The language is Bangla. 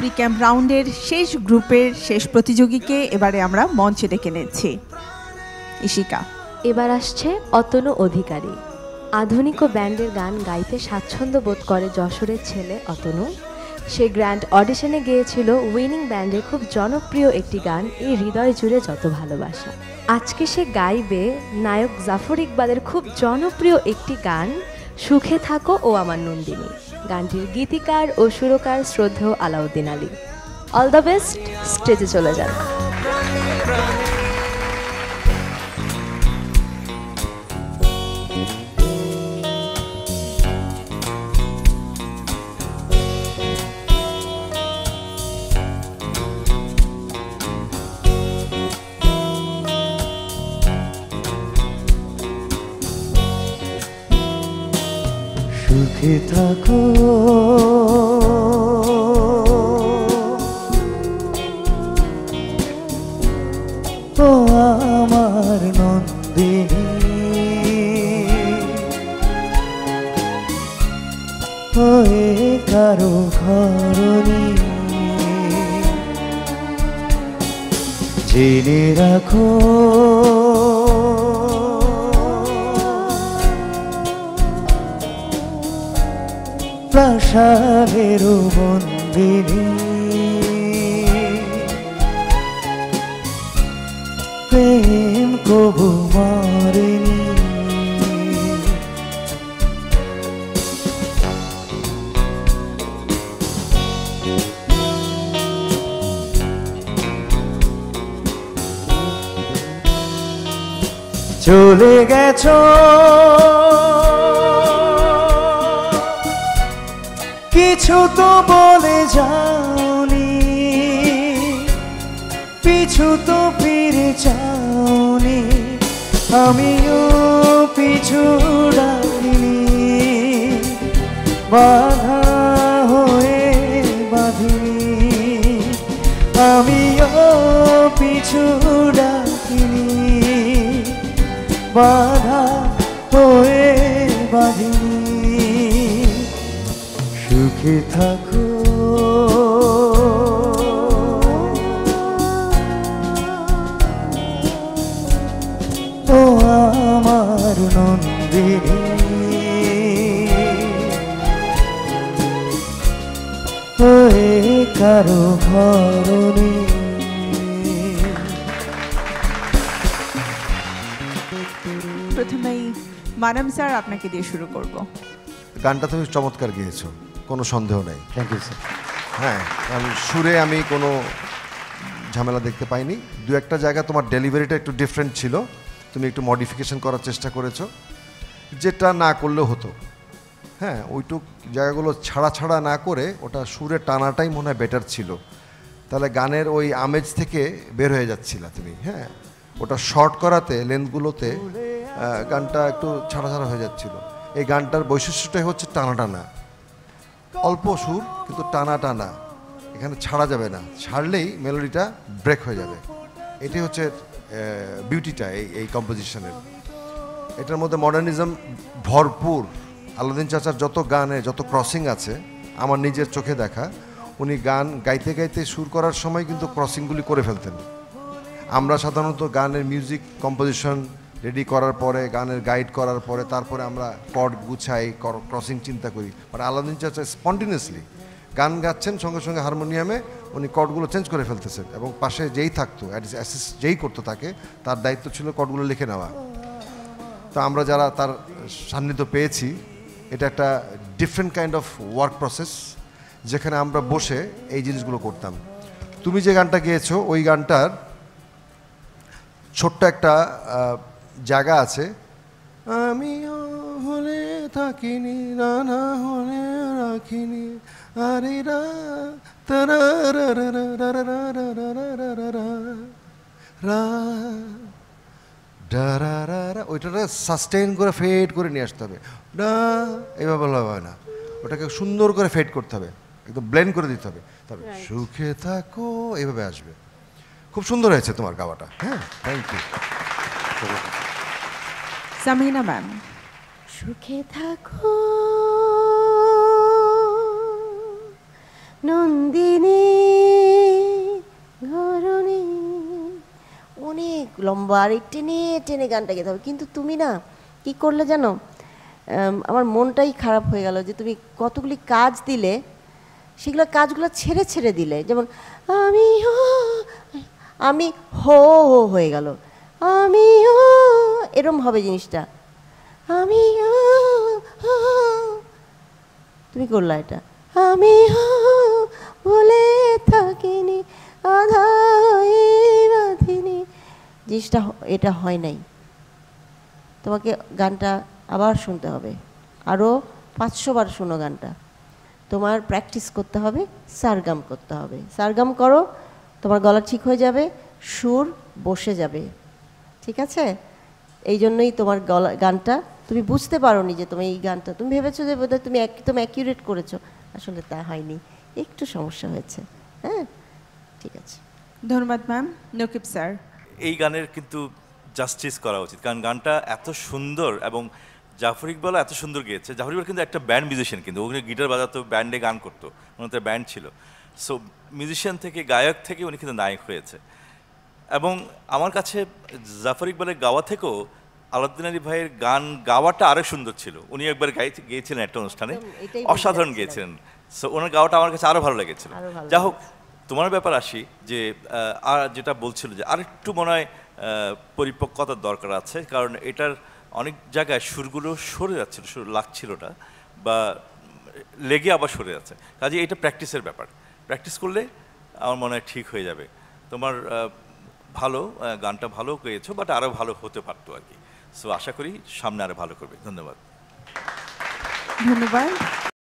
প্রি ক্যাম্প রাউন্ডের শেষ গ্রুপের শেষ প্রতিযোগীকে এবারে আমরা মঞ্চে ডেকে নিচ্ছি। ইশিকা, এবার আসছে অতনু অধিকারী। আধুনিক ও ব্যান্ডের গান গাইতে স্বাচ্ছন্দ্য বোধ করে যশোরের ছেলে অতনু। সে গ্র্যান্ড অডিশনে গিয়েছিল উইনিং ব্যান্ডের খুব জনপ্রিয় একটি গান, এই হৃদয় জুড়ে যত ভালোবাসা। আজকে সে গাইবে নায়ক জাফর ইকবালের খুব জনপ্রিয় একটি গান, সুখে থাকো ও আমার নন্দিনী। গানটির গীতিকার ও সুরকার শ্রদ্ধেয় Alauddin Ali. All the best, স্টেজে চলে যান। সুখে থাকো ও আমার নন্দিনী, হয়ে কারো ঘরণী, জেনে রাখো প্রাসাদের বন্দিনী, প্রেম কবু মরেনি। চলে গেছো কিছু তো বলে যাওনি, পিছু তো ফিরে যাওনি, আমিও পিছু ডাকিনি, বাধা হয়ে বাঁধিনি, আমিও পিছু ডাকিনি, বাধা হয়ে বাঁধিনি। সুখে থাকো ও আমার নন্দিনী, হয়ে কারো ঘরণী। প্রথমেই মানাম স্যার আপনাকে দিয়ে শুরু করব। গানটা তুমি চমৎকার গেয়েছো, কোনো সন্দেহ নেই। Thank you sir. হ্যাঁ, কারণ সুরে আমি কোনো ঝামেলা দেখতে পাইনি। দু একটা জায়গা তোমার ডেলিভারিটা একটু ডিফারেন্ট ছিল, তুমি একটু মডিফিকেশন করার চেষ্টা করেছো, যেটা না করলেও হতো। হ্যাঁ, ওইটুক জায়গাগুলো ছাড়া ছাড়া না করে ওটা সুরে টানাটাই মনে হয় বেটার ছিল, তাহলে গানের ওই আমেজ থেকে বের হয়ে যাচ্ছিলা তুমি। হ্যাঁ, ওটা শর্ট করাতে লেন্থগুলোতে গানটা একটু ছাড়া ছাড়া হয়ে যাচ্ছিল। এই গানটার বৈশিষ্ট্যটাই হচ্ছে টানা টানা, অল্প সুর কিন্তু টানা টানা, এখানে ছাড়া যাবে না, ছাড়লেই মেলোডিটা ব্রেক হয়ে যাবে। এটাই হচ্ছে বিউটিটা এই কম্পোজিশনের। এটার মধ্যে মডার্নিজম ভরপুর। আলাউদ্দিন চাচার যত গানে যত ক্রসিং আছে আমার নিজের চোখে দেখা, উনি গান গাইতে গাইতে সুর করার সময় কিন্তু ক্রসিংগুলি করে ফেলতেন। আমরা সাধারণত গানের মিউজিক কম্পোজিশন রেডি করার পরে, গানের গাইড করার পরে, তারপরে আমরা কর্ড গুছাই, ক্রসিং চিন্তা করি। বাট আলাউদ্দিন চাচা স্পন্টিনিয়াসলি গান গাচ্ছেন, সঙ্গে সঙ্গে হারমোনিয়ামে উনি কর্ডগুলো চেঞ্জ করে ফেলতেছেন, এবং পাশে যেই থাকতো অ্যাসিস্ট যেই করতো তাকে, তার দায়িত্ব ছিল কর্ডগুলো লিখে নেওয়া। তো আমরা যারা তার সান্নিধ্য পেয়েছি, এটা একটা different kind of work process, যেখানে আমরা বসে এই জিনিসগুলো করতাম। তুমি যে গানটা গেয়েছো ওই গানটার ছোট্ট একটা জায়গা আছে, আমিও হলে থাকিনি, না হলে রাখিনি, আরে রা তারা রা রা রা রা রা রা রা রা রা রা, ওইটাকে সাস্টেইন করে ফেড করে নিয়ে আসতে হবে। না, এভাবে বলা হবে না, ওটাকে সুন্দর করে ফেড করতে হবে, একদম ব্লেন্ড করে দিতে হবে, তবে সুখে থাকো এইভাবে আসবে। খুব সুন্দর হয়েছে তোমার গাওয়াটা। হ্যাঁ, থ্যাংক ইউ। সামিনা ম্যাম, সুখে থাকো নন্দিনী, লম্বা আর এই টেনে টেনে গানটা গেতে হবে, কিন্তু তুমি না কি করলে জানো, আমার মনটাই খারাপ হয়ে গেল যে তুমি কতগুলি কাজ দিলে, সেগুলো কাজগুলো ছেড়ে ছেড়ে দিলে। যেমন আমি হো হো হয়ে গেল, আমি এরম হবে জিনিসটা, আমি তুমি করলা এটা, আমি বলে থাকিনি আধাই বাঁধিনি, জিনিসটা এটা হয় নাই। তোমাকে গানটা আবার শুনতে হবে, আরও 500 বার শোনো গানটা। তোমার প্র্যাকটিস করতে হবে, সারগাম করতে হবে। সারগাম করো, তোমার গলা ঠিক হয়ে যাবে, সুর বসে যাবে, ঠিক আছে? এই জন্যই তোমার গলা গানটা তুমি বুঝতে পারোনি যে তুমি এই গানটা তুমি ভেবেছো যে বোধহয় তুমি একদম অ্যাকিউরেট করেছো, আসলে তা হয়নি, একটু সমস্যা হয়েছে। হ্যাঁ, ঠিক আছে, ধন্যবাদ ম্যাম। নকিব স্যার, এই গানের কিন্তু জাস্টিস করা উচিত, কারণ গানটা এত সুন্দর এবং জাফর ইকবালও এত সুন্দর গেয়েছে। জাফর ইকবাল কিন্তু একটা ব্যান্ড মিউজিশিয়ান, কিন্তু ওখানে গিটার বাজাতো, ব্যান্ডে গান করতো, ওনার ব্যান্ড ছিল। সো মিউজিশিয়ান থেকে, গায়ক থেকে উনি কিন্তু নায়ক হয়েছে। এবং আমার কাছে জাফর ইকবালের গাওয়া থেকেও আলাউদ্দিন আলী ভাইয়ের গান গাওয়াটা আরও সুন্দর ছিল। উনি একবার গেয়েছিলেন একটা অনুষ্ঠানে, এটাই অসাধারণ গেয়েছিলেন। সো ওনার গাওয়াটা আমার কাছে আরও ভালো লেগেছিল। যা হোক, তোমার ব্যাপার আসি, যে আর যেটা বলছিল যে আরেকটু মনে হয় পরিপক্কতার দরকার আছে, কারণ এটার অনেক জায়গায় সুরগুলো সরে যাচ্ছিল, সুর লাগছিলটা বা লেগে আবার সরে যাচ্ছে। কাজে এটা প্র্যাকটিসের ব্যাপার, প্র্যাকটিস করলে আমার মনে হয় ঠিক হয়ে যাবে। তোমার ভালো গানটা ভালো গেয়েছো, বাট আরও ভালো হতে পারতো আর কি। সো আশা করি সামনে আরও ভালো করবে। ধন্যবাদ। ধন্যবাদ।